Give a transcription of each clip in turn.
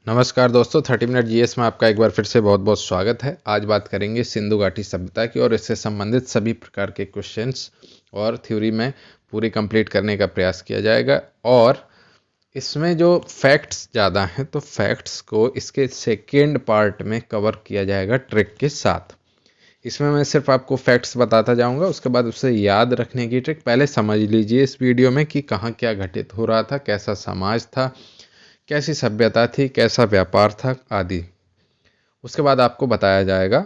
नमस्कार दोस्तों, 30 minute GS में आपका एक बार फिर से बहुत बहुत स्वागत है। आज बात करेंगे सिंधु घाटी सभ्यता की और इससे संबंधित सभी प्रकार के क्वेश्चंस और थ्योरी में पूरी कंप्लीट करने का प्रयास किया जाएगा। और इसमें जो फैक्ट्स ज़्यादा हैं तो फैक्ट्स को इसके सेकेंड पार्ट में कवर किया जाएगा ट्रिक के साथ। इसमें मैं सिर्फ आपको फैक्ट्स बताता जाऊंगा, उसके बाद उसे याद रखने की ट्रिक पहले समझ लीजिए इस वीडियो में कि कहाँ क्या घटित हो रहा था, कैसा समाज था, कैसी सभ्यता थी, कैसा व्यापार था आदि। उसके बाद आपको बताया जाएगा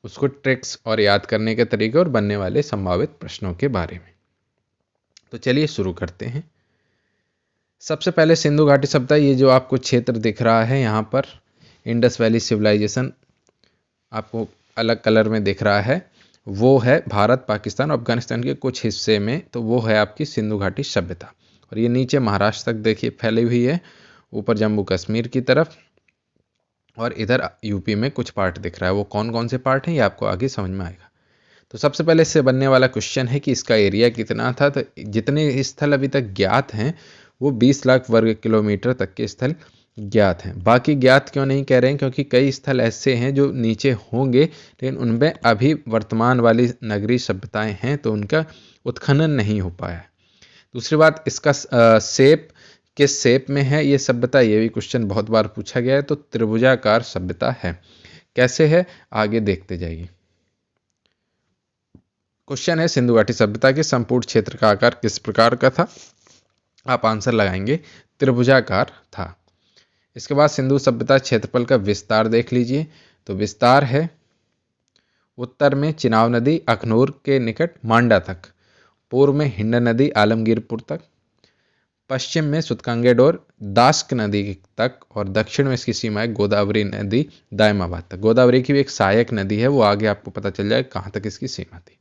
उसको ट्रिक्स और याद करने के तरीके और बनने वाले संभावित प्रश्नों के बारे में। तो चलिए शुरू करते हैं। सबसे पहले सिंधु घाटी सभ्यता, ये जो आपको क्षेत्र दिख रहा है यहाँ पर इंडस वैली सिविलाइजेशन आपको अलग कलर में दिख रहा है, वो है भारत, पाकिस्तान, अफगानिस्तान के कुछ हिस्से में, तो वो है आपकी सिंधु घाटी सभ्यता। और ये नीचे महाराष्ट्र तक देखिए फैली हुई है, ऊपर जम्मू कश्मीर की तरफ, और इधर यूपी में कुछ पार्ट दिख रहा है। वो कौन कौन से पार्ट हैं ये आपको आगे समझ में आएगा। तो सबसे पहले इससे बनने वाला क्वेश्चन है कि इसका एरिया कितना था। तो जितने स्थल अभी तक ज्ञात हैं वो 20 लाख वर्ग किलोमीटर तक के स्थल ज्ञात हैं। बाकी ज्ञात क्यों नहीं कह रहे हैं, क्योंकि कई स्थल ऐसे हैं जो नीचे होंगे लेकिन उनमें अभी वर्तमान वाली नगरीय सभ्यताएं हैं, तो उनका उत्खनन नहीं हो पाया है। दूसरी बात, इसका शेप किस शेप में है ये सभ्यता, ये भी क्वेश्चन बहुत बार पूछा गया है। तो त्रिभुजाकार सभ्यता है। कैसे है आगे देखते जाइए। क्वेश्चन है सिंधु घाटी सभ्यता के संपूर्ण क्षेत्र का आकार किस प्रकार का था। आप आंसर लगाएंगे त्रिभुजाकार था। इसके बाद सिंधु सभ्यता क्षेत्रफल का विस्तार देख लीजिए। तो विस्तार है उत्तर में चिनाब नदी अखनूर के निकट मांडा तक, पूर्व में हिंडन नदी आलमगीरपुर तक, पश्चिम में सुतकांगेडोर दास्क नदी तक, और दक्षिण में इसकी सीमा है गोदावरी नदी दायमाबाद तक। गोदावरी की भी एक सहायक नदी है, वो आगे आपको पता चल जाए कहाँ तक इसकी सीमा थी।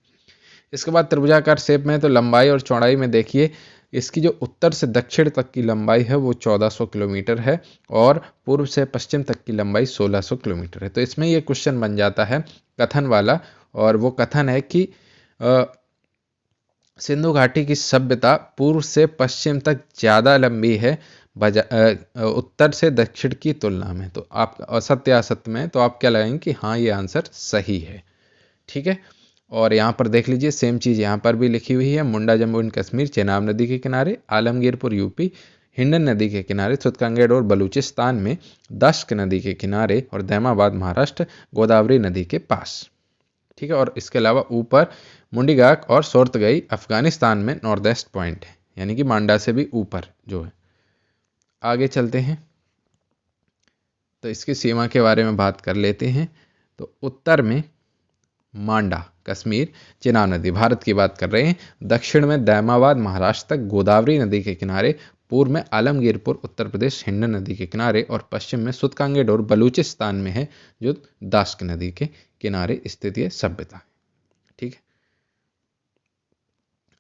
इसके बाद त्रिभुजाकार शेप में, तो लंबाई और चौड़ाई में देखिए इसकी जो उत्तर से दक्षिण तक की लंबाई है वो 1400 किलोमीटर है, और पूर्व से पश्चिम तक की लंबाई 1600 किलोमीटर है। तो इसमें ये क्वेश्चन बन जाता है कथन वाला, और वो कथन है कि सिंधु घाटी की सभ्यता पूर्व से पश्चिम तक ज़्यादा लंबी है उत्तर से दक्षिण की तुलना में। तो आप असत्य असत्य में, तो आप क्या लगाएंगे कि हाँ ये आंसर सही है। ठीक है। और यहाँ पर देख लीजिए सेम चीज़ यहाँ पर भी लिखी हुई है। मुंडा जम्मू एंड कश्मीर चेनाब नदी के किनारे, आलमगीरपुर यूपी, हिंडन नदी के किनारे, सुतकांगेडोर बलूचिस्तान में, दश्क नदी के किनारे, और दैमाबाद महाराष्ट्र गोदावरी नदी के पास। ठीक है। और इसके अलावा ऊपर मुंडीगाक और सोर्तगई अफगानिस्तान में नॉर्थ ईस्ट पॉइंट है, यानी कि मांडा से भी ऊपर जो है। आगे चलते हैं तो इसकी सीमा के बारे में बात कर लेते हैं। तो उत्तर में मांडा कश्मीर चिनाब नदी भारत की बात कर रहे हैं, दक्षिण में दैमाबाद महाराष्ट्र तक गोदावरी नदी के किनारे, पूर्व में आलमगीरपुर उत्तर प्रदेश हिंडन नदी के किनारे, और पश्चिम में सुतकांगेडोर बलूचिस्तान में है जो दास्क नदी के किनारे स्थित ये सभ्यता है। ठीक है।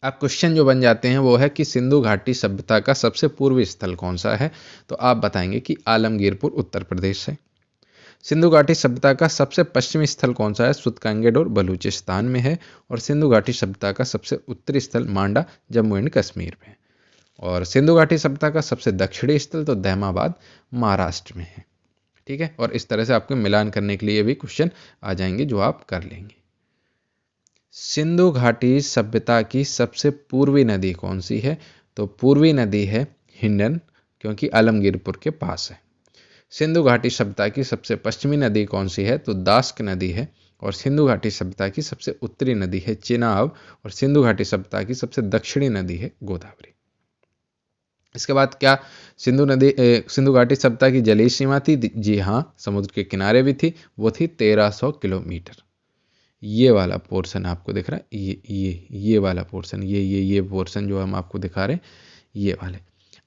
अब क्वेश्चन जो बन जाते हैं वो है कि सिंधु घाटी सभ्यता का सबसे पूर्वी स्थल कौन सा है। तो आप बताएंगे कि आलमगीरपुर उत्तर प्रदेश है। सिंधु घाटी सभ्यता का सबसे पश्चिमी स्थल कौन सा है। सुतकांगेडोर बलूचिस्तान में है। और सिंधु घाटी सभ्यता का सबसे उत्तरी स्थल मांडा जम्मू एंड कश्मीर में है। और सिंधु घाटी सभ्यता का सबसे दक्षिणी स्थल तो दैमाबाद महाराष्ट्र में है। ठीक है। और इस तरह से आपको मिलान करने के लिए भी क्वेश्चन आ जाएंगे जो आप कर लेंगे। सिंधु घाटी सभ्यता की सबसे पूर्वी नदी कौन सी है। तो पूर्वी नदी है हिंडन, क्योंकि आलमगीरपुर के पास है। सिंधु घाटी सभ्यता की सबसे पश्चिमी नदी कौन सी है। तो दास्क नदी है। और सिंधु घाटी सभ्यता की सबसे उत्तरी नदी है चिनाब। और सिंधु घाटी सभ्यता की सबसे दक्षिणी नदी है गोदावरी। इसके बाद क्या सिंधु घाटी सभ्यता की जलीय सीमा थी। जी हाँ, समुद्र के किनारे भी थी। वो थी 1300 किलोमीटर। ये वाला पोर्शन आपको दिख रहा है, ये वाला पोर्शन, ये पोर्शन जो हम आपको दिखा रहे हैं, ये वाले।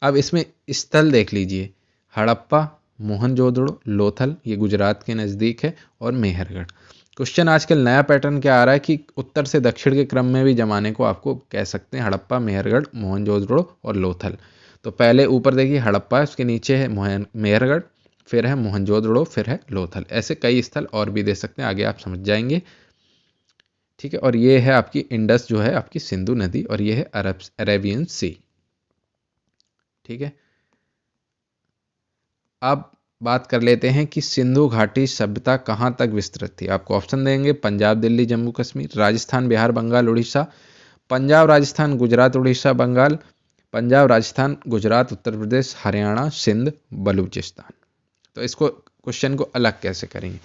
अब इसमें स्थल देख लीजिए, हड़प्पा, मोहनजोदड़ो, लोथल, ये गुजरात के नज़दीक है, और मेहरगढ़। क्वेश्चन आजकल नया पैटर्न क्या आ रहा है कि उत्तर से दक्षिण के क्रम में भी जमाने को आपको कह सकते हैं हड़प्पा, मेहरगढ़, मोहनजोदड़ो और लोथल। तो पहले ऊपर देखिए हड़प्पा है, उसके नीचे है मेहरगढ़, फिर है मोहनजोदड़ो, फिर है लोथल। ऐसे कई स्थल और भी दे सकते हैं, आगे आप समझ जाएंगे। ठीक है। और ये है आपकी इंडस जो है आपकी सिंधु नदी, और ये है अरेबियन सी। ठीक है। अब बात कर लेते हैं कि सिंधु घाटी सभ्यता कहाँ तक विस्तृत थी। आपको ऑप्शन देंगे पंजाब, दिल्ली, जम्मू कश्मीर, राजस्थान, बिहार, बंगाल, उड़ीसा, पंजाब, राजस्थान, गुजरात, उड़ीसा, बंगाल, पंजाब, राजस्थान, गुजरात, उत्तर प्रदेश, हरियाणा, सिंध, बलूचिस्तान। तो इसको क्वेश्चन को अलग कैसे करेंगे।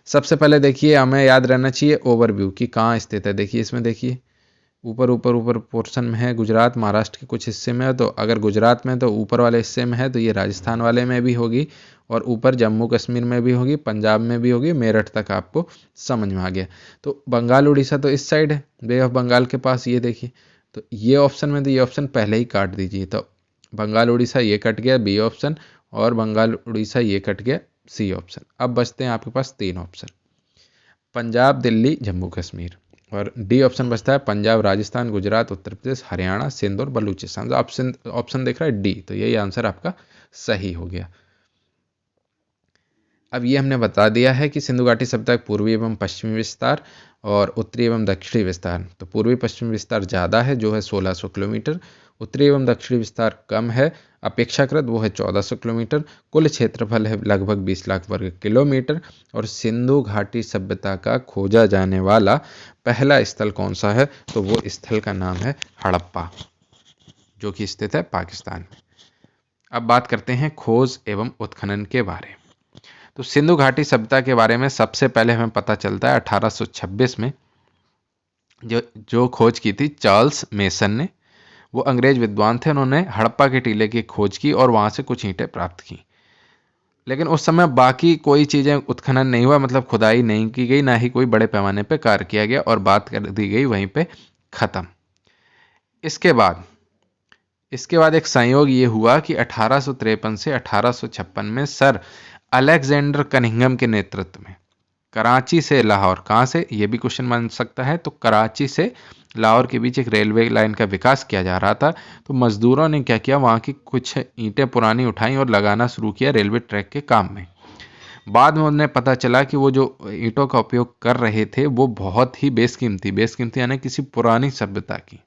सबसे पहले देखिए हमें याद रहना चाहिए ओवरव्यू कि कहाँ स्थित है। देखिए इसमें देखिए ऊपर ऊपर ऊपर पोर्शन में है गुजरात, महाराष्ट्र के कुछ हिस्से में है, तो अगर गुजरात में तो ऊपर वाले हिस्से में है तो ये राजस्थान वाले में भी होगी, और ऊपर जम्मू कश्मीर में भी होगी, पंजाब में भी होगी, मेरठ तक आपको समझ में आ गया। तो बंगाल उड़ीसा तो इस साइड है, बे ऑफ बंगाल के पास, ये देखिए। तो ये ऑप्शन में तो ये ऑप्शन पहले ही काट दीजिए, तो बंगाल उड़ीसा ये कट गया बी ऑप्शन, और बंगाल उड़ीसा ये कट गया सी ऑप्शन। अब बचते हैं आपके पास 3 ऑप्शन, पंजाब, दिल्ली, जम्मू कश्मीर, और डी ऑप्शन बचता है पंजाब, राजस्थान, गुजरात, उत्तर प्रदेश, हरियाणा, सिंध और बलूचिस्तान। तो ऑप्शन देख रहा है डी, तो यही आंसर आपका सही हो गया। अब ये हमने बता दिया है कि सिंधु घाटी सभ्यता का पूर्वी एवं पश्चिमी विस्तार और उत्तरी एवं दक्षिणी विस्तार। तो पूर्वी पश्चिमी विस्तार ज़्यादा है जो है 1600 किलोमीटर, उत्तरी एवं दक्षिणी विस्तार कम है अपेक्षाकृत, वो है 1400 किलोमीटर। कुल क्षेत्रफल है लगभग 20 लाख वर्ग किलोमीटर। और सिंधु घाटी सभ्यता का खोजा जाने वाला पहला स्थल कौन सा है, तो वो स्थल का नाम है हड़प्पा, जो कि स्थित है पाकिस्तान में। अब बात करते हैं खोज एवं उत्खनन के बारे में। तो सिंधु घाटी सभ्यता के बारे में सबसे पहले हमें पता चलता है 1826 में जो खोज की थी चार्ल्स मेसन ने। वो अंग्रेज विद्वान थे, उन्होंने हड़प्पा के टीले की खोज की और वहां से कुछ ईंटें प्राप्त की। लेकिन उस समय बाकी कोई चीजें उत्खनन नहीं हुआ, मतलब खुदाई नहीं की गई, ना ही कोई बड़े पैमाने पे कार्य किया गया, और बात कर दी गई वहीं पे खत्म। इसके बाद एक संयोग ये हुआ कि 1853 से 1856 में सर अलेक्जेंडर कनिंघम के नेतृत्व में कराची से लाहौर, कहाँ से ये भी क्वेश्चन बन सकता है, तो कराची से लाहौर के बीच एक रेलवे लाइन का विकास किया जा रहा था। तो मजदूरों ने क्या किया, वहाँ की कुछ ईंटें पुरानी उठाई और लगाना शुरू किया रेलवे ट्रैक के काम में। बाद में उन्हें पता चला कि वो जो ईंटों का उपयोग कर रहे थे वो बहुत ही बेशकीमती यानी किसी पुरानी सभ्यता की,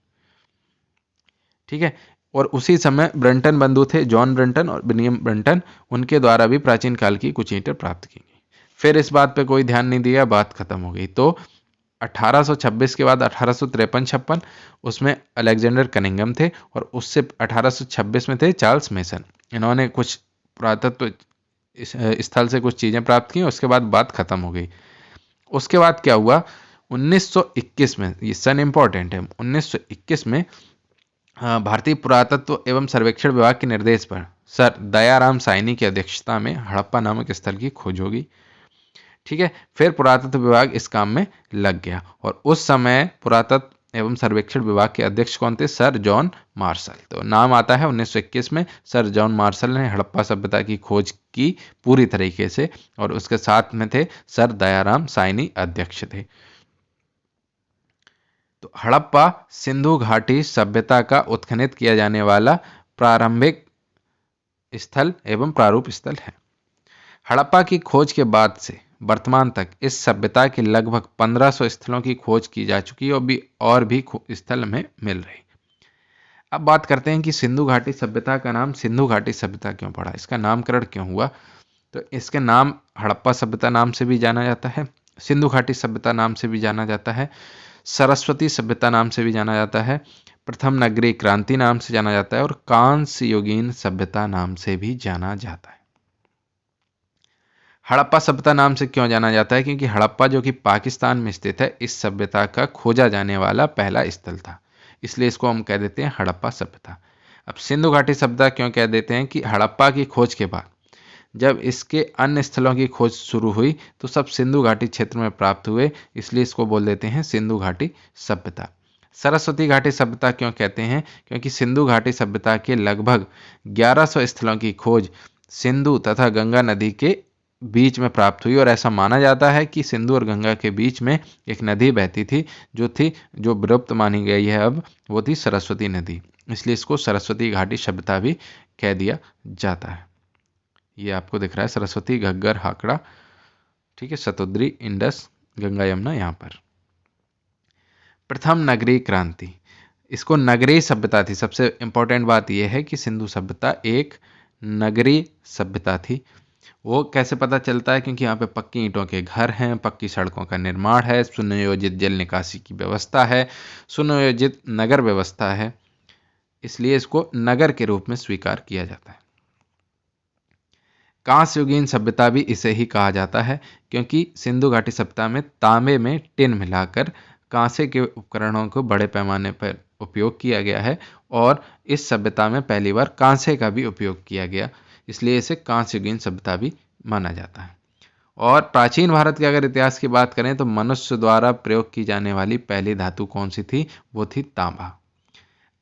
ठीक है। और उसी समय ब्रंटन बंधु थे, जॉन ब्रंटन और विलियम ब्रंटन, उनके द्वारा भी प्राचीन काल की कुछ ईंटें प्राप्त की गई। फिर इस बात पे कोई ध्यान नहीं दिया, बात खत्म हो गई। तो 1826 के बाद 1853-56 उसमें अलेक्जेंडर कनिंघम थे, और उससे 1826 में थे चार्ल्स मेसन। इन्होंने कुछ पुरातत्व स्थल से कुछ चीजें प्राप्त की, उसके बाद बात खत्म हो गई। उसके बाद क्या हुआ, 1921 में, ये सन इंपॉर्टेंट है, 1921 में भारतीय पुरातत्व एवं सर्वेक्षण विभाग के निर्देश पर सर दयाराम साइनी की अध्यक्षता में हड़प्पा नामक स्थल की खोज होगी, ठीक है। फिर पुरातत्व विभाग इस काम में लग गया, और उस समय पुरातत्व एवं सर्वेक्षण विभाग के अध्यक्ष कौन थे, सर जॉन मार्शल। तो नाम आता है 1921 में सर जॉन मार्शल ने हड़प्पा सभ्यता की खोज की पूरी तरीके से, और उसके साथ में थे सर दयाराम साइनी अध्यक्ष थे। तो हड़प्पा सिंधु घाटी सभ्यता का उत्खनित किया जाने वाला प्रारंभिक स्थल एवं प्रारूप स्थल है। हड़प्पा की खोज के बाद से वर्तमान तक इस सभ्यता के लगभग 1500 स्थलों की खोज की जा चुकी है, और भी स्थल हमें मिल रहे। अब बात करते हैं कि सिंधु घाटी सभ्यता का नाम सिंधु घाटी सभ्यता क्यों पड़ा, इसका नामकरण क्यों हुआ। तो इसके नाम हड़प्पा सभ्यता नाम से भी जाना जाता है, सिंधु घाटी सभ्यता नाम से भी जाना जाता है, सरस्वती सभ्यता नाम से भी जाना जाता है, प्रथम नगरीय क्रांति नाम से जाना जाता है, और कांस्य युगीन सभ्यता नाम से भी जाना जाता है। हड़प्पा सभ्यता नाम से क्यों जाना जाता है, क्योंकि हड़प्पा जो कि पाकिस्तान में स्थित है, इस सभ्यता का खोजा जाने वाला पहला स्थल था, इसलिए इसको हम कह देते हैं हड़प्पा सभ्यता। अब सिंधु घाटी सभ्यता क्यों कह देते हैं, कि हड़प्पा की खोज के बाद जब इसके अन्य स्थलों की खोज शुरू हुई तो सब सिंधु घाटी क्षेत्र में प्राप्त हुए, इसलिए इसको बोल देते हैं सिंधु घाटी सभ्यता। सरस्वती घाटी सभ्यता क्यों कहते हैं, क्योंकि सिंधु घाटी सभ्यता के लगभग 1100 स्थलों की खोज सिंधु तथा गंगा नदी के बीच में प्राप्त हुई, और ऐसा माना जाता है कि सिंधु और गंगा के बीच में एक नदी बहती थी जो विलुप्त मानी गई है अब, वो थी सरस्वती नदी, इसलिए इसको सरस्वती घाटी सभ्यता भी कह दिया जाता है। ये आपको दिख रहा है सरस्वती, घग्गर, हाकड़ा, ठीक है, सतुद्री, इंडस, गंगा, यमुना यहाँ पर। प्रथम नगरीय क्रांति, इसको नगरीय सभ्यता थी। सबसे इंपॉर्टेंट बात यह है कि सिंधु सभ्यता एक नगरीय सभ्यता थी। वो कैसे पता चलता है? क्योंकि यहाँ पे पक्की ईंटों के घर हैं, पक्की सड़कों का निर्माण है, सुनियोजित जल निकासी की व्यवस्था है, सुनियोजित नगर व्यवस्था है, इसलिए इसको नगर के रूप में स्वीकार किया जाता है। कांस्ययुगीन सभ्यता भी इसे ही कहा जाता है, क्योंकि सिंधु घाटी सभ्यता में तांबे में टिन मिलाकर कांसे के उपकरणों को बड़े पैमाने पर उपयोग किया गया है, और इस सभ्यता में पहली बार कांसे का भी उपयोग किया गया, इसलिए इसे कांस्ययुगीन सभ्यता भी माना जाता है। और प्राचीन भारत के अगर इतिहास की बात करें तो मनुष्य द्वारा प्रयोग की जाने वाली पहली धातु कौन सी थी? वो थी तांबा।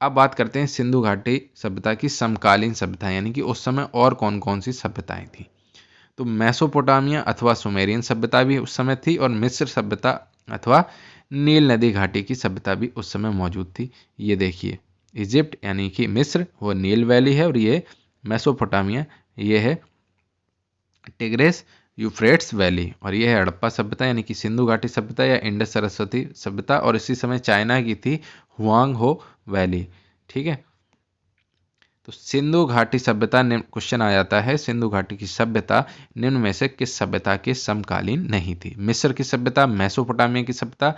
अब बात करते हैं सिंधु घाटी सभ्यता की समकालीन सभ्यता, यानी कि उस समय और कौन कौन सी सभ्यताएं थी। तो मेसोपोटामिया अथवा सुमेरियन सभ्यता भी उस समय थी, और मिस्र सभ्यता अथवा नील नदी घाटी की सभ्यता भी उस समय मौजूद थी। ये देखिए, इजिप्ट यानी कि मिस्र वो नील वैली है, और ये मेसोपोटामिया ये है टिग्रेस यूफ्रेट्स वैली, और ये है हड़प्पा सभ्यता यानी कि सिंधु घाटी सभ्यता या इंडस सरस्वती सभ्यता, और इसी समय चाइना की थी हुआंग हो वैली। ठीक है, तो सिंधु घाटी सभ्यता, क्वेश्चन आ जाता है सिंधु घाटी की सभ्यता निम्न में से किस सभ्यता के समकालीन नहीं थी? मिस्र की सभ्यता, मेसोपोटामिया की सभ्यता,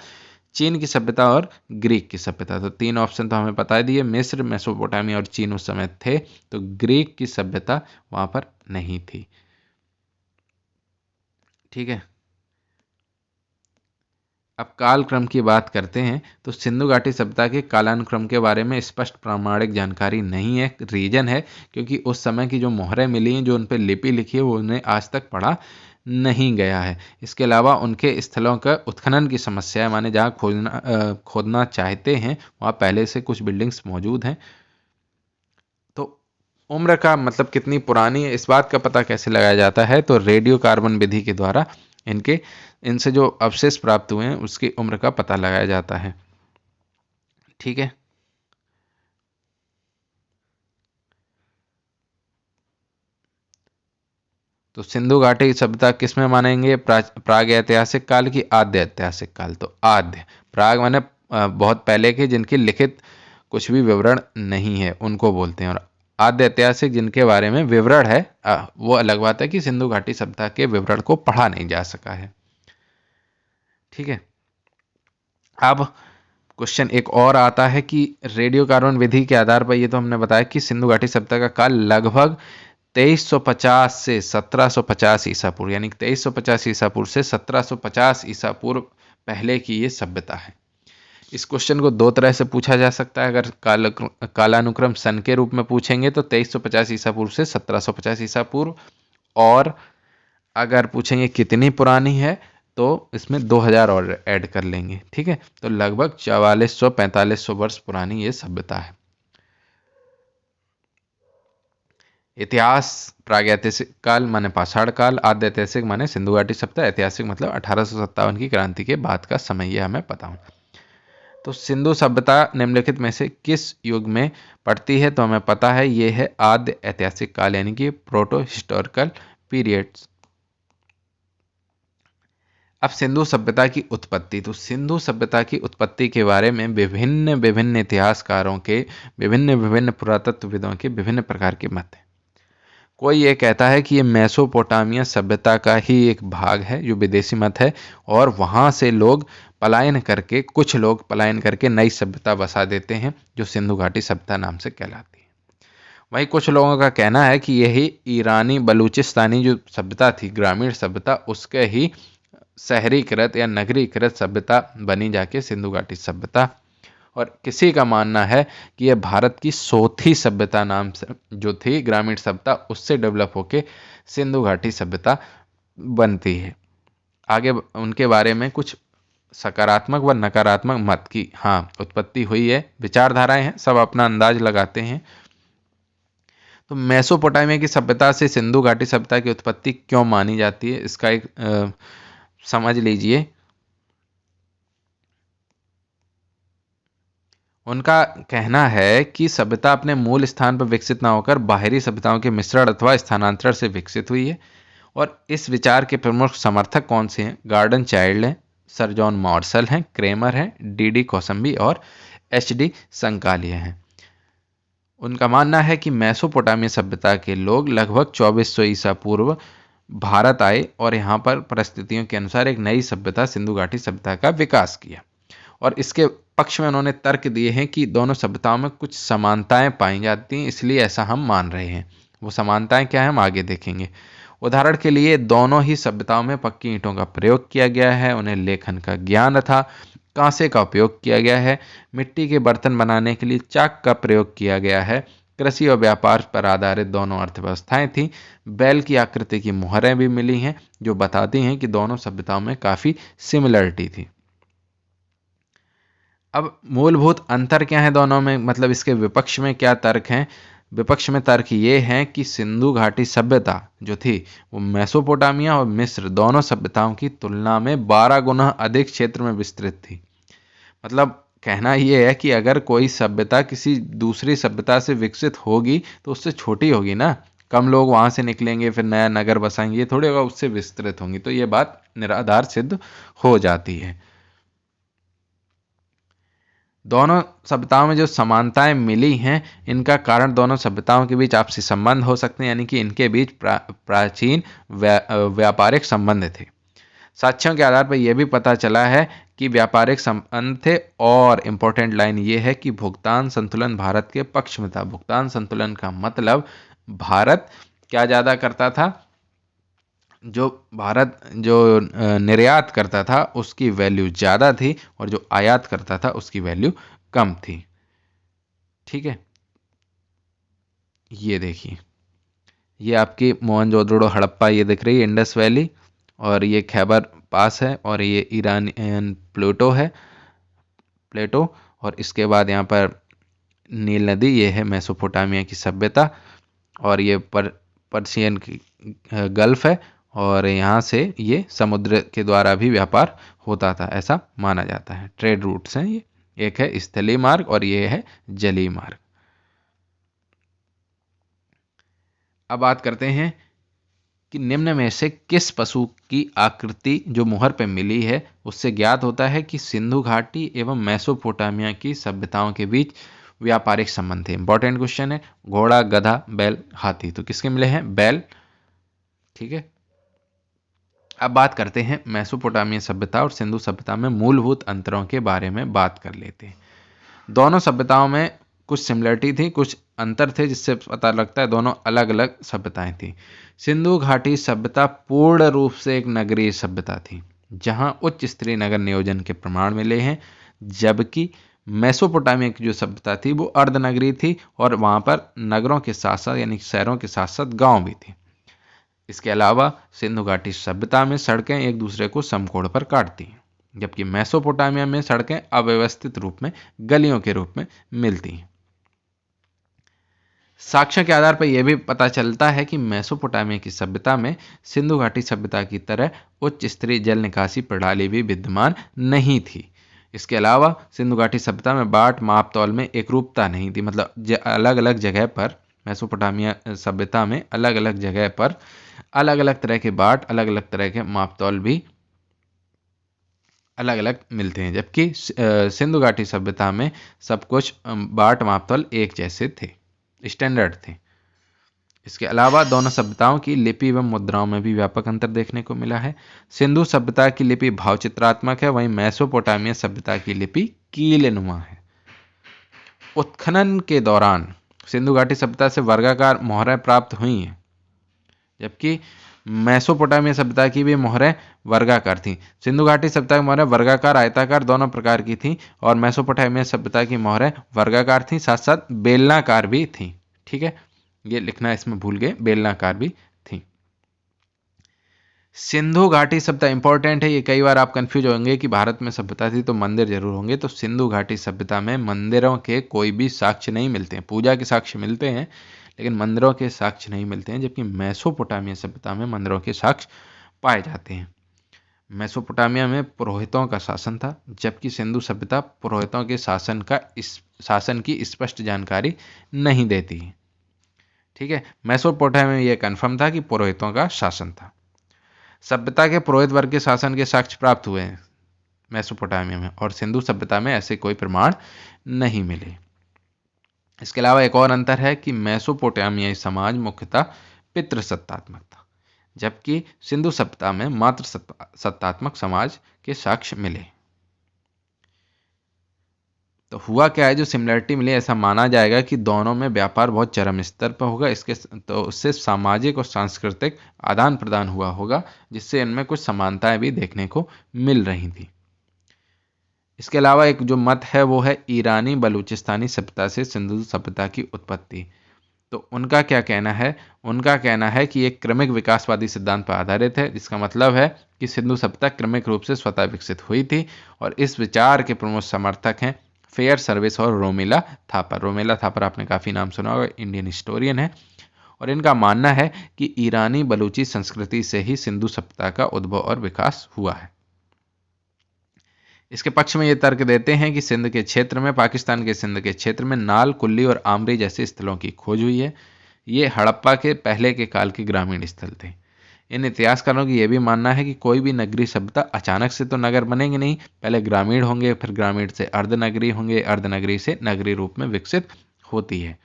चीन की सभ्यता और ग्रीक की सभ्यता। तो तीन ऑप्शन तो हमें बता दिए, मिस्र, मेसोपोटामिया और चीन उस समय थे, तो ग्रीक की सभ्यता वहां पर नहीं थी। ठीक है, अब कालक्रम की बात करते हैं तो सिंधु घाटी सभ्यता के कालानुक्रम के बारे में स्पष्ट प्रामाणिक जानकारी नहीं है। रीजन है क्योंकि उस समय की जो मोहरें मिली हैं, जो उन पर लिपि लिखी है, वो उन्हें आज तक पढ़ा नहीं गया है। इसके अलावा उनके स्थलों का उत्खनन की समस्या है, माने जहाँ खोदना चाहते हैं वहाँ पहले से कुछ बिल्डिंग्स मौजूद हैं। तो उम्र का मतलब कितनी पुरानी है, इस बात का पता कैसे लगाया जाता है? तो रेडियो कार्बन विधि के द्वारा इनसे जो अवशेष प्राप्त हुए हैं उसकी उम्र का पता लगाया जाता है। ठीक है, तो सिंधु घाटी सभ्यता किस में मानेंगे? प्राग ऐतिहासिक काल की आद्य ऐतिहासिक काल? तो आद्य, प्राग माने बहुत पहले के, जिनकी लिखित कुछ भी विवरण नहीं है उनको बोलते हैं, और आद्य ऐतिहासिक जिनके बारे में विवरण है, वो अलग बात है कि सिंधु घाटी सभ्यता के विवरण को पढ़ा नहीं जा सका है। ठीक है, अब क्वेश्चन एक और आता है कि रेडियो कार्बन विधि के आधार पर, ये तो हमने बताया कि सिंधु घाटी सभ्यता का काल लगभग 2350 से 1750 ईसा पूर्व, यानी 2350 ईसा पूर्व से 1750 ईसा पूर्व पहले की ये सभ्यता है। इस क्वेश्चन को दो तरह से पूछा जा सकता है। अगर कालानुक्रम सन के रूप में पूछेंगे तो 2350 ईसा पूर्व से 1750 ईसा पूर्व, और अगर पूछेंगे कितनी पुरानी है तो इसमें 2000 और ऐड कर लेंगे। ठीक है, तो लगभग 4400-4500 वर्ष पुरानी ये सभ्यता है। इतिहास, प्रागैतिहासिक काल माने पाषाण काल, आद्य ऐतिहासिक माने सिंधु घाटी सभ्यता, ऐतिहासिक मतलब 1857 की क्रांति के बाद का समय, ये हमें पता हो। तो सिंधु सभ्यता निम्नलिखित में से किस युग में पड़ती है? तो हमें पता है ये है आद्य ऐतिहासिक काल, यानी कि प्रोटो हिस्टोरिकल पीरियड्स। अब सिंधु सभ्यता की उत्पत्ति, तो सिंधु सभ्यता की उत्पत्ति के बारे में विभिन्न विभिन्न इतिहासकारों के, विभिन्न विभिन्न पुरातत्वविदों के विभिन्न प्रकार के मत हैं। कोई ये कहता है कि ये मेसोपोटामिया सभ्यता का ही एक भाग है, जो विदेशी मत है, और वहाँ से लोग पलायन करके, कुछ लोग पलायन करके नई सभ्यता बसा देते हैं जो सिंधु घाटी सभ्यता नाम से कहलाती है। वहीं कुछ लोगों का कहना है कि यही ईरानी बलूचिस्तानी जो सभ्यता थी, ग्रामीण सभ्यता, उसके ही शहरीकृत या नगरीकृत सभ्यता बनी जाके सिंधु घाटी सभ्यता। और किसी का मानना है कि यह भारत की सोथी सभ्यता नाम से जो थी ग्रामीण सभ्यता, उससे डेवलप होके सिंधु घाटी सभ्यता बनती है। आगे उनके बारे में कुछ सकारात्मक व नकारात्मक मत की उत्पत्ति हुई है, विचारधाराएं हैं, सब अपना अंदाज लगाते हैं। तो मेसोपोटामिया की सभ्यता से सिंधु घाटी सभ्यता की उत्पत्ति क्यों मानी जाती है, इसका एक समझ लीजिए। उनका कहना है कि सभ्यता अपने मूल स्थान पर विकसित ना होकर बाहरी सभ्यताओं के मिश्रण अथवा स्थानांतरण से विकसित हुई है। और इस विचार के प्रमुख समर्थक कौन से हैं? गार्डन चाइल्ड हैं, सर जॉन मार्शल हैं, क्रेमर हैं, डी कौसम्बी और HD संकालिया हैं। उनका मानना है कि मेसोपोटामिया सभ्यता के लोग लगभग 2400 ईसा पूर्व भारत आए और यहाँ पर परिस्थितियों के अनुसार एक नई सभ्यता सिंधु घाटी सभ्यता का विकास किया। और इसके पक्ष में उन्होंने तर्क दिए हैं कि दोनों सभ्यताओं में कुछ समानताएं पाई जाती हैं, इसलिए ऐसा हम मान रहे हैं। वो समानताएं क्या है हम आगे देखेंगे। उदाहरण के लिए दोनों ही सभ्यताओं में पक्की ईंटों का प्रयोग किया गया है, उन्हें लेखन का ज्ञान था, कांसे का उपयोग किया गया है, मिट्टी के बर्तन बनाने के लिए चाक का प्रयोग किया गया है, कृषि और व्यापार पर आधारित दोनों अर्थव्यवस्थाएं थी। बैल की आकृति की मोहरें भी मिली हैं जो बताती हैं कि दोनों सभ्यताओं में काफ़ी सिमिलरिटी थी। अब मूलभूत अंतर क्या है दोनों में, मतलब इसके विपक्ष में क्या तर्क हैं। विपक्ष में तर्क ये है कि सिंधु घाटी सभ्यता जो थी वो मेसोपोटामिया और मिस्र दोनों सभ्यताओं की तुलना में 12 गुना अधिक क्षेत्र में विस्तृत थी। मतलब कहना यह है कि अगर कोई सभ्यता किसी दूसरी सभ्यता से विकसित होगी तो उससे छोटी होगी ना, कम लोग वहां से निकलेंगे फिर नया नगर बसाएंगे, ये थोड़ी होगा उससे विस्तृत होंगी, तो ये बात निराधार सिद्ध हो जाती है। दोनों सभ्यताओं में जो समानताएं मिली हैं इनका कारण दोनों सभ्यताओं के बीच आपसी संबंध हो सकते हैं, यानी कि इनके बीच प्राचीन व्यापारिक संबंध थे। साक्ष्यों के आधार पर यह भी पता चला है कि व्यापारिक संबंध थे। और इम्पोर्टेंट लाइन ये है कि भुगतान संतुलन भारत के पक्ष में था। भुगतान संतुलन का मतलब भारत क्या ज़्यादा करता था, जो भारत जो निर्यात करता था उसकी वैल्यू ज़्यादा थी और जो आयात करता था उसकी वैल्यू कम थी। ठीक है, ये देखिए, ये आपकी मोहनजोदड़ो हड़प्पा ये दिख रही है, इंडस वैली, और ये खैबर पास है, और ये ईरानियन प्लेटो, और इसके बाद यहाँ पर नील नदी, ये है मेसोपोटामिया की सभ्यता, और ये पर्शियन की गल्फ है, और यहाँ से ये समुद्र के द्वारा भी व्यापार होता था ऐसा माना जाता है। ट्रेड रूट्स हैं ये, एक है स्थलीय मार्ग और ये है जलीय मार्ग। अब बात करते हैं कि निम्न में से किस पशु की आकृति जो मुहर पे मिली है उससे ज्ञात होता है कि सिंधु घाटी एवं मेसोपोटामिया की सभ्यताओं के बीच व्यापारिक संबंध थे। इंपॉर्टेंट क्वेश्चन है। घोड़ा, गधा, बैल, हाथी, तो किसके मिले हैं? बैल। ठीक है, अब बात करते हैं मेसोपोटामिया सभ्यता और सिंधु सभ्यता में मूलभूत अंतरों के बारे में बात कर लेते हैं। दोनों सभ्यताओं में कुछ सिमिलरिटी थी, कुछ अंतर थे, जिससे पता लगता है दोनों अलग अलग सभ्यताएं थी। सिंधु घाटी सभ्यता पूर्ण रूप से एक नगरीय सभ्यता थी जहां उच्च स्तरीय नगर नियोजन के प्रमाण मिले हैं, जबकि मेसोपोटामिया की जो सभ्यता थी वो अर्धनगरीय थी और वहां पर नगरों के साथ साथ यानी शहरों के साथ साथ गांव भी थे। इसके अलावा सिंधु घाटी सभ्यता में सड़कें एक दूसरे को समकोण पर काटती हैं, जबकि मेसोपोटामिया में सड़कें अव्यवस्थित रूप में गलियों के रूप में मिलती हैं। साक्ष्यों के आधार पर यह भी पता चलता है कि मेसोपोटामिया की सभ्यता में सिंधु घाटी सभ्यता की तरह उच्च स्तरीय जल निकासी प्रणाली भी विद्यमान नहीं थी। इसके अलावा सिंधु घाटी सभ्यता में बाट माप तौल में एकरूपता नहीं थी, मतलब अलग अलग जगह पर मेसोपोटामिया सभ्यता में अलग अलग जगह पर अलग अलग तरह के बाट, अलग अलग तरह के माप तौल भी अलग अलग मिलते हैं, जबकि सिंधु घाटी सभ्यता में सब कुछ बाट माप तौल एक जैसे थे, स्टैंडर्ड थे। इसके अलावा दोनों सभ्यताओं की लिपि एवं मुद्राओं में भी व्यापक अंतर देखने को मिला है। सिंधु सभ्यता की लिपि भावचित्रात्मक है, वहीं मेसोपोटामिया सभ्यता की लिपि कीलनुमा है। उत्खनन के दौरान सिंधु घाटी सभ्यता से वर्गाकार मोहरें प्राप्त हुई हैं, जबकि मेसोपोटामिया सभ्यता की भी मोहरें वर्गाकार थीं। सिंधु घाटी सभ्यता की मोहरें वर्गाकार, आयताकार दोनों प्रकार की थीं और मेसोपोटामिया सभ्यता की मोहरें वर्गाकार थीं, साथ साथ बेलनाकार भी थीं। ठीक है, ये लिखना इसमें भूल गए, बेलनाकार भी थीं। सिंधु घाटी सभ्यता इंपॉर्टेंट है, ये कई बार आप कंफ्यूज होंगे कि भारत में सभ्यता थी तो मंदिर जरूर होंगे, तो सिंधु घाटी सभ्यता में मंदिरों के कोई भी साक्ष्य नहीं मिलते हैं। पूजा के साक्ष्य मिलते हैं लेकिन मंदिरों के साक्ष्य नहीं मिलते हैं, जबकि मेसोपोटामिया सभ्यता में मंदिरों के साक्ष्य पाए जाते हैं। मेसोपोटामिया में पुरोहितों का शासन था, जबकि सिंधु सभ्यता पुरोहितों के शासन की स्पष्ट जानकारी नहीं देती है। ठीक है, मेसोपोटामिया में यह कन्फर्म था कि पुरोहितों का शासन था। सभ्यता के पुरोहित वर्ग के शासन के साक्ष्य प्राप्त हुए हैं मेसोपोटामिया में, और सिंधु सभ्यता में ऐसे कोई प्रमाण नहीं मिले। इसके अलावा एक और अंतर है कि मेसोपोटामियाई समाज मुख्यतः पितृसत्तात्मक था, जबकि सिंधु सभ्यता में मात्र सत्तात्मक समाज के साक्ष्य मिले। तो हुआ क्या है, जो सिमिलरिटी मिली, ऐसा माना जाएगा कि दोनों में व्यापार बहुत चरम स्तर पर होगा, इसके तो उससे सामाजिक और सांस्कृतिक आदान प्रदान हुआ होगा, जिससे इनमें कुछ समानताएं भी देखने को मिल रही थी। इसके अलावा एक जो मत है वो है ईरानी बलूचिस्तानी सभ्यता से सिंधु सभ्यता की उत्पत्ति। तो उनका क्या कहना है, उनका कहना है कि एक क्रमिक विकासवादी सिद्धांत पर आधारित है, जिसका मतलब है कि सिंधु सभ्यता क्रमिक रूप से स्वतः विकसित हुई थी। और इस विचार के प्रमुख समर्थक हैं फेयर सर्विस और रोमिला थापर। रोमिला थापर आपने काफ़ी नाम सुना होगा, इंडियन हिस्टोरियन है। और इनका मानना है कि ईरानी बलूची संस्कृति से ही सिंधु सभ्यता का उद्भव और विकास हुआ है। इसके पक्ष में ये तर्क देते हैं कि सिंध के क्षेत्र में, पाकिस्तान के सिंध के क्षेत्र में नाल, कुल्ली और आमरी जैसे स्थलों की खोज हुई है। ये हड़प्पा के पहले के काल के ग्रामीण स्थल थे। इन इतिहासकारों की यह भी मानना है कि कोई भी नगरीय सभ्यता अचानक से तो नगर बनेंगे नहीं, पहले ग्रामीण होंगे, फिर ग्रामीण से अर्धनगरी होंगे, अर्धनगरी से नगरीय रूप में विकसित होती है।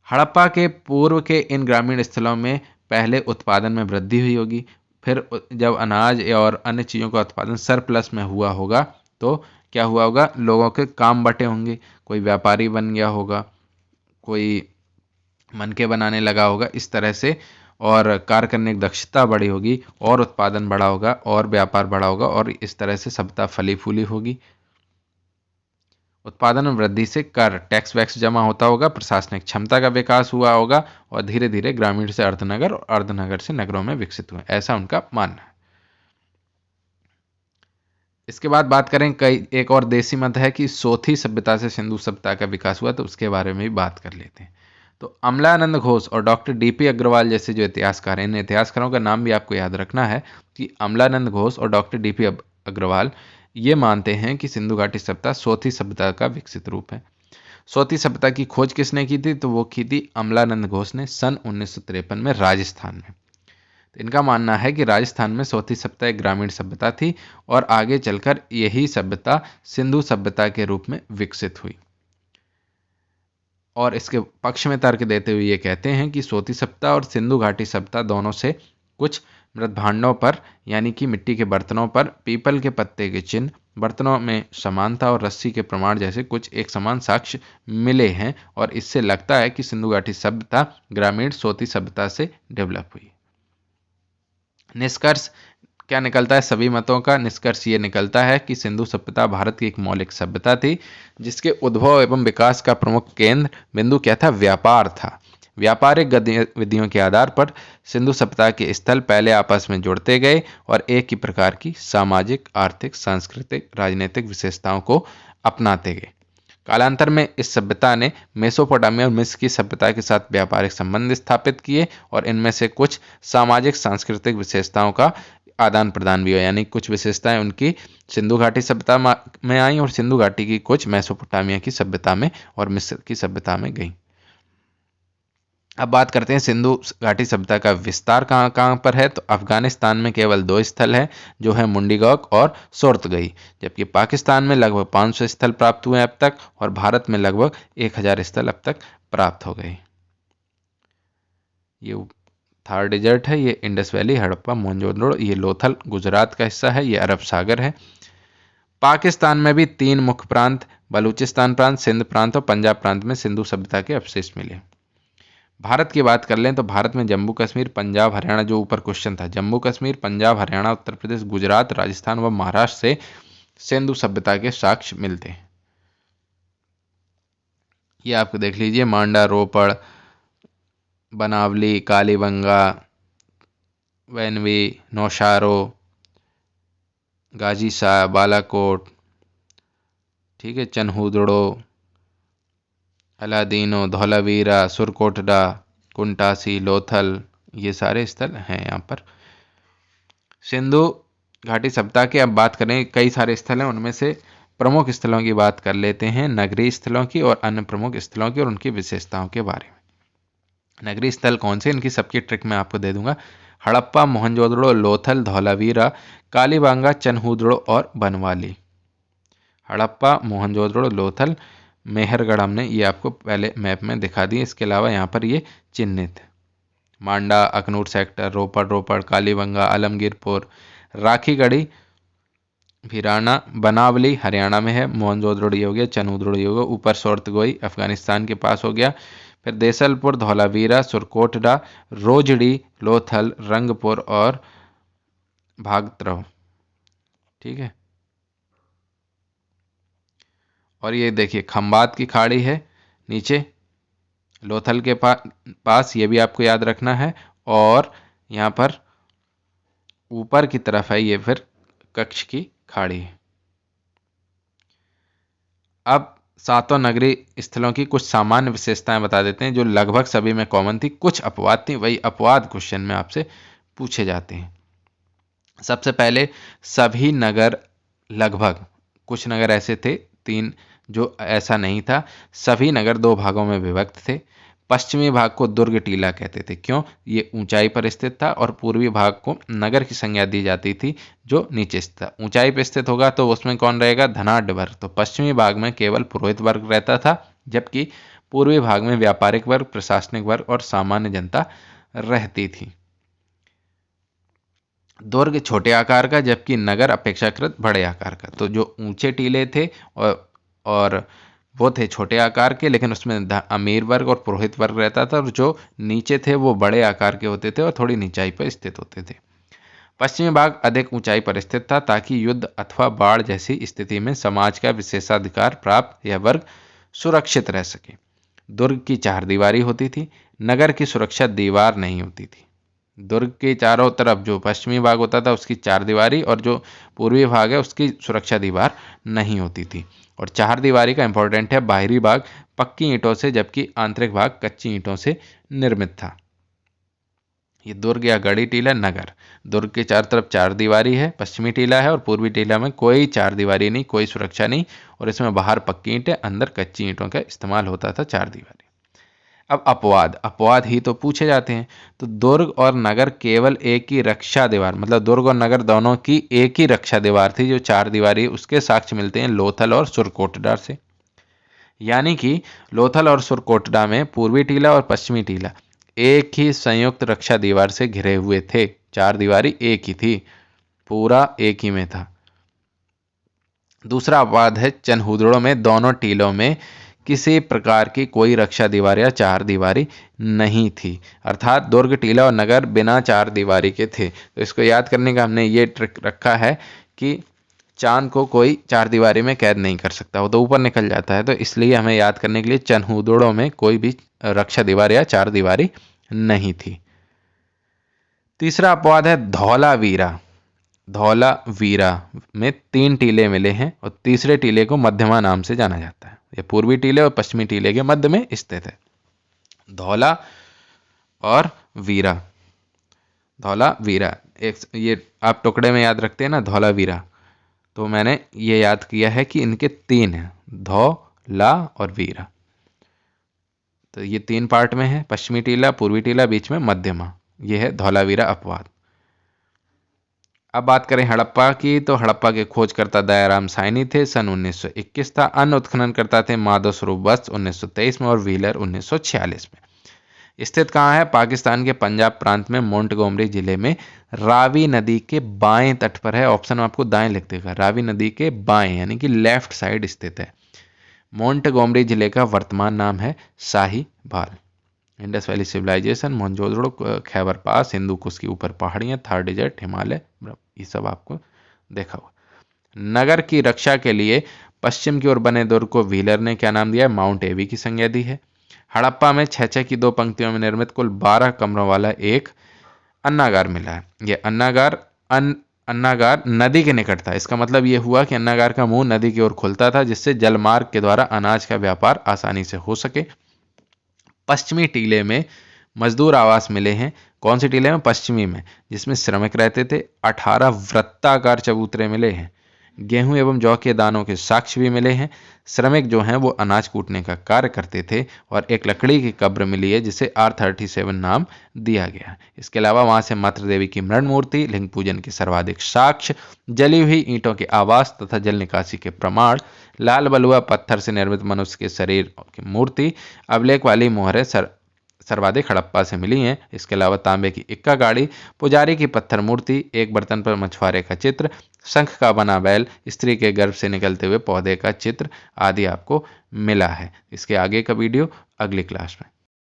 हड़प्पा के पूर्व के इन ग्रामीण स्थलों में पहले उत्पादन में वृद्धि हुई होगी, फिर जब अनाज और अन्य चीज़ों का उत्पादन सरप्लस में हुआ होगा तो क्या हुआ होगा, लोगों के काम बटे होंगे, कोई व्यापारी बन गया होगा, कोई मनके बनाने लगा होगा, इस तरह से, और कार्य करने की दक्षता बढ़ी होगी, और उत्पादन बढ़ा होगा, और व्यापार बढ़ा होगा, और इस तरह से सभ्यता फली फूली होगी। उत्पादन में वृद्धि से कर, टैक्स वैक्स जमा होता होगा, प्रशासनिक क्षमता का विकास हुआ होगा, और धीरे धीरे ग्रामीण से अर्धनगर और अर्धनगर से नगरों में विकसित हुए, ऐसा उनका मानना है। इसके बाद बात करें, एक और देसी मत है कि सोथी सभ्यता से सिंधु सभ्यता का विकास हुआ, तो उसके बारे में भी बात कर लेते हैं। तो अमलानंद घोष और डॉक्टर डीपी अग्रवाल जैसे जो इतिहासकार हैं, इन इतिहासकारों का नाम भी आपको याद रखना है कि अमलानंद घोष और डॉक्टर डीपी अग्रवाल ये मानते हैं कि सिंधु घाटी सभ्यता सोथी सभ्यता का विकसित रूप है। सोथी सभ्यता की खोज किसने की थी, तो वो की थी अमलानंद घोष ने सन 1953 में राजस्थान में। तो इनका मानना है कि राजस्थान में सोथी सभ्यता एक ग्रामीण सभ्यता थी और आगे चलकर यही सभ्यता सिंधु सभ्यता के रूप में विकसित हुई। और इसके पक्ष में तर्क देते हुए ये कहते हैं कि सोथी सभ्यता और सिंधु घाटी सभ्यता दोनों से कुछ मृत भांडों पर, यानी कि मिट्टी के बर्तनों पर पीपल के पत्ते के चिन्ह, बर्तनों में समानता और रस्सी के प्रमाण जैसे कुछ एक समान साक्ष्य मिले हैं, और इससे लगता है कि सिंधु घाटी सभ्यता ग्रामीण सोथी सभ्यता से डेवलप हुई। निष्कर्ष क्या निकलता है, सभी मतों का निष्कर्ष ये निकलता है कि सिंधु सभ्यता भारत की एक मौलिक सभ्यता थी, जिसके उद्भव एवं विकास का प्रमुख केंद्र बिंदु क्या था, व्यापार था। व्यापारिक गतिविधियों के आधार पर सिंधु सभ्यता के स्थल पहले आपस में जुड़ते गए और एक ही प्रकार की सामाजिक, आर्थिक, सांस्कृतिक, राजनीतिक विशेषताओं को अपनाते गए। कालांतर में इस सभ्यता ने मेसोपोटामिया और मिस्र की सभ्यता के साथ व्यापारिक संबंध स्थापित किए, और इनमें से कुछ सामाजिक सांस्कृतिक विशेषताओं का आदान प्रदान भी हुआ, यानी कुछ विशेषताएं उनकी सिंधु घाटी सभ्यता में आई और सिंधु घाटी की कुछ मेसोपोटामिया की सभ्यता में और मिस्र की सभ्यता में गई। अब बात करते हैं सिंधु घाटी सभ्यता का विस्तार कहाँ कहाँ पर है। तो अफगानिस्तान में केवल 2 स्थल हैं, जो है मुंडीगौक और सोर्तगई, जबकि पाकिस्तान में लगभग 500 स्थल प्राप्त हुए अब तक, और भारत में लगभग 1000 स्थल अब तक प्राप्त हो गए। ये थार डेजर्ट है, ये इंडस वैली, हड़प्पा, मोहनजोदड़ो, ये लोथल गुजरात का हिस्सा है, ये अरब सागर है। पाकिस्तान में भी 3 मुख्य प्रांत, बलूचिस्तान प्रांत, सिंध प्रांत और पंजाब प्रांत में सिंधु सभ्यता के अवशेष मिले। भारत की बात कर लें तो भारत में जम्मू कश्मीर, पंजाब, हरियाणा, जो ऊपर क्वेश्चन था, जम्मू कश्मीर, पंजाब, हरियाणा, उत्तर प्रदेश, गुजरात, राजस्थान व महाराष्ट्र से सिंधु सभ्यता के साक्ष्य मिलते हैं। ये आपको देख लीजिए, मांडा, रोपड़, बनावली, कालीबंगा, वैनवी, नौशारो, गाजीसा, बालाकोट, ठीक है, चन्हूदड़ो, अलादीनो, धौलावीरा, सुरकोटडा, कुंटासी, लोथल, ये सारे स्थल हैं यहाँ पर। सिंधु घाटी सभ्यता की अब बात करें, कई सारे स्थल हैं, उनमें से प्रमुख स्थलों की बात कर लेते हैं, नगरीय स्थलों की और अन्य प्रमुख स्थलों की और उनकी विशेषताओं के बारे में। नगरीय स्थल कौन से, इनकी सबकी ट्रिक मैं आपको दे दूंगा। हड़प्पा, मोहनजोदड़ो, लोथल, धौलावीरा, कालीबांगा, चन्हूदड़ो और बनवाली। हड़प्पा, मोहनजोदड़ो, लोथल, मेहरगढ़, हमने ये आपको पहले मैप में दिखा दी, इसके अलावा यहाँ पर ये चिन्हित है। मांडा, अखनूर सेक्टर, रोपड़, कालीबंगा, आलमगीरपुर, राखीगढ़ी, भिराना, बनावली हरियाणा में है, मोहनजोदड़ो ये हो गया, चनूदड़ो ये हो गया, ऊपर सोरतगोई अफगानिस्तान के पास हो गया, फिर देसलपुर, धौलावीरा, सुरकोटडा, रोजड़ी, लोथल, रंगपुर और भागत्रव। ठीक है, और ये देखिए खंबात की खाड़ी है नीचे लोथल के पास, ये भी आपको याद रखना है। और यहाँ पर ऊपर की तरफ है ये फिर कच्छ की खाड़ी। अब सातों नगरीय स्थलों की कुछ सामान्य विशेषताएं बता देते हैं जो लगभग सभी में कॉमन थी, कुछ अपवाद थी, वही अपवाद क्वेश्चन में आपसे पूछे जाते हैं। सबसे पहले सभी नगर, लगभग कुछ नगर ऐसे थे 3 जो ऐसा नहीं था, सभी नगर 2 भागों में विभक्त थे। पश्चिमी भाग को दुर्ग टीला कहते थे, क्यों? ये ऊंचाई पर स्थित था, और पूर्वी भाग को नगर की संज्ञा दी जाती थी जो नीचे स्थित था। ऊंचाई पर स्थित होगा तो उसमें कौन रहेगा? धनाढ़ वर्ग। तो पश्चिमी भाग में केवल पुरोहित वर्ग रहता था, जबकि पूर्वी भाग में व्यापारिक वर्ग, प्रशासनिक वर्ग और सामान्य जनता रहती थी। दुर्ग छोटे आकार का, जबकि नगर अपेक्षाकृत बड़े आकार का। तो जो ऊंचे टीले थे और वो थे छोटे आकार के, लेकिन उसमें अमीर वर्ग और पुरोहित वर्ग रहता था, और जो नीचे थे वो बड़े आकार के होते थे और थोड़ी नीचाई पर स्थित होते थे। पश्चिमी भाग अधिक ऊंचाई पर स्थित था ताकि युद्ध अथवा बाढ़ जैसी स्थिति में समाज का विशेषाधिकार प्राप्त यह वर्ग सुरक्षित रह सके। दुर्ग की 4 दीवारी होती थी, नगर की सुरक्षा दीवार नहीं होती थी। दुर्ग के चारों तरफ जो पश्चिमी भाग होता था उसकी 4 दीवारी, और जो पूर्वी भाग है उसकी सुरक्षा दीवार नहीं होती थी। और 4 दीवारी का इंपॉर्टेंट है, बाहरी भाग पक्की ईंटों से, जबकि आंतरिक भाग कच्ची ईंटों से निर्मित था। ये दुर्ग या गढ़ी टीला नगर। दुर्ग के चारों तरफ 4 दीवारी है, पश्चिमी टीला है, और पूर्वी टीला में कोई 4 दीवारी नहीं, कोई सुरक्षा नहीं, और इसमें बाहर पक्की ईंटें, अंदर कच्ची ईंटों का इस्तेमाल होता था 4 दीवारी। अब अपवाद ही तो पूछे जाते हैं। तो दुर्ग और नगर केवल एक ही रक्षा दीवार, मतलब दुर्ग और नगर दोनों की एक ही रक्षा दीवार थी जो 4 दीवारी, उसके साक्ष्य मिलते हैं लोथल और सुरकोटडा से। यानी कि लोथल और सुरकोटडा में पूर्वी टीला और पश्चिमी टीला एक ही संयुक्त रक्षा दीवार से घिरे हुए थे। 4 दीवारी एक ही थी, पूरा एक ही में था। दूसरा अपवाद है चनहूदड़ों में दोनों टीलों में किसी प्रकार की कोई रक्षा दीवार या 4 दीवारी नहीं थी, अर्थात दुर्ग, टीला और नगर बिना 4 दीवारी के थे। तो इसको याद करने का हमने ये ट्रिक रखा है कि चांद को कोई 4 दीवारी में कैद नहीं कर सकता, वो तो ऊपर निकल जाता है। तो इसलिए हमें याद करने के लिए चनहूदड़ों में कोई भी रक्षा दीवार या 4 दीवारी नहीं थी। तीसरा अपवाद है धौलावीरा। धौलावीरा में 3 टीले मिले हैं, और तीसरे टीले को मध्यमा नाम से जाना जाता है। ये पूर्वी टीले और पश्चिमी टीले के मध्य में स्थित है। धौला और वीरा, धौला वीरा एक, ये आप टुकड़े में याद रखते हैं ना धौलावीरा, तो मैंने ये याद किया है कि इनके 3 हैं, धौला और वीरा। तो ये 3 पार्ट में है, पश्चिमी टीला, पूर्वी टीला, बीच में मध्यमा। ये है धौलावीरा अपवाद। अब बात करें हड़प्पा की, तो हड़प्पा के खोजकर्ता दयाराम साइनी थे, सन 1921 था। अन्य उत्खननकर्ता थे माधव स्वरूप वत्स 1923 में, और व्हीलर 1946 में। स्थित कहाँ है? पाकिस्तान के पंजाब प्रांत में मोंटगोमरी जिले में रावी नदी के बाएं तट पर है। ऑप्शन में आपको दाएं लिख देगा, रावी नदी के बाएं यानी कि लेफ्ट साइड स्थित है। मोंटगोमरी जिले का वर्तमान नाम है Sahiwal. Indus valley civilisation, Mohenjodaro, Khyber pass, Hindu Kush की ऊपर पहाड़ियाँ, थार डेजर्ट, हिमालय, ये सब आपको देखा हुआ। नगर की रक्षा के लिए पश्चिम की ओर बने दुर्ग को व्हीलर ने क्या नाम दिया है? माउंट एबी की संज्ञा दी है। हड़प्पा में 6-6 की 2 पंक्तियों में निर्मित कुल 12 कमरों वाला एक अन्नागार मिला है। यह अन्नागार नदी के निकट था। इसका मतलब यह हुआ कि अन्नागार का मुंह नदी की ओर खुलता था, जिससे जलमार्ग के द्वारा अनाज का व्यापार आसानी से हो सके। पश्चिमी टीले में मजदूर आवास मिले हैं। कौन सी टीले में? पश्चिमी में, जिसमें श्रमिक रहते थे। 18 वृत्ताकार चबूतरे मिले हैं। गेहूं एवं जौ के दानों के साक्ष्य भी मिले हैं। श्रमिक जो हैं वो अनाज कूटने का कार्य करते थे। और एक लकड़ी की कब्र मिली है जिसे R37 नाम दिया गया। इसके अलावा वहां से मातृ देवी की मृण मूर्ति, लिंग पूजन के सर्वाधिक साक्ष्य, जली हुई ईंटों के आवास तथा जल निकासी के प्रमाण, लाल बलुआ पत्थर से निर्मित मनुष्य के शरीर की मूर्ति, अभिलेख वाली मोहरें सर्वाधिक हड़प्पा से मिली हैं। इसके अलावा तांबे की इक्का गाड़ी, पुजारी की पत्थर मूर्ति, एक बर्तन पर मछुआरे का चित्र, शंख का बना बैल, स्त्री के गर्भ से निकलते हुए पौधे का चित्र आदि आपको मिला है। इसके आगे का वीडियो अगली क्लास में।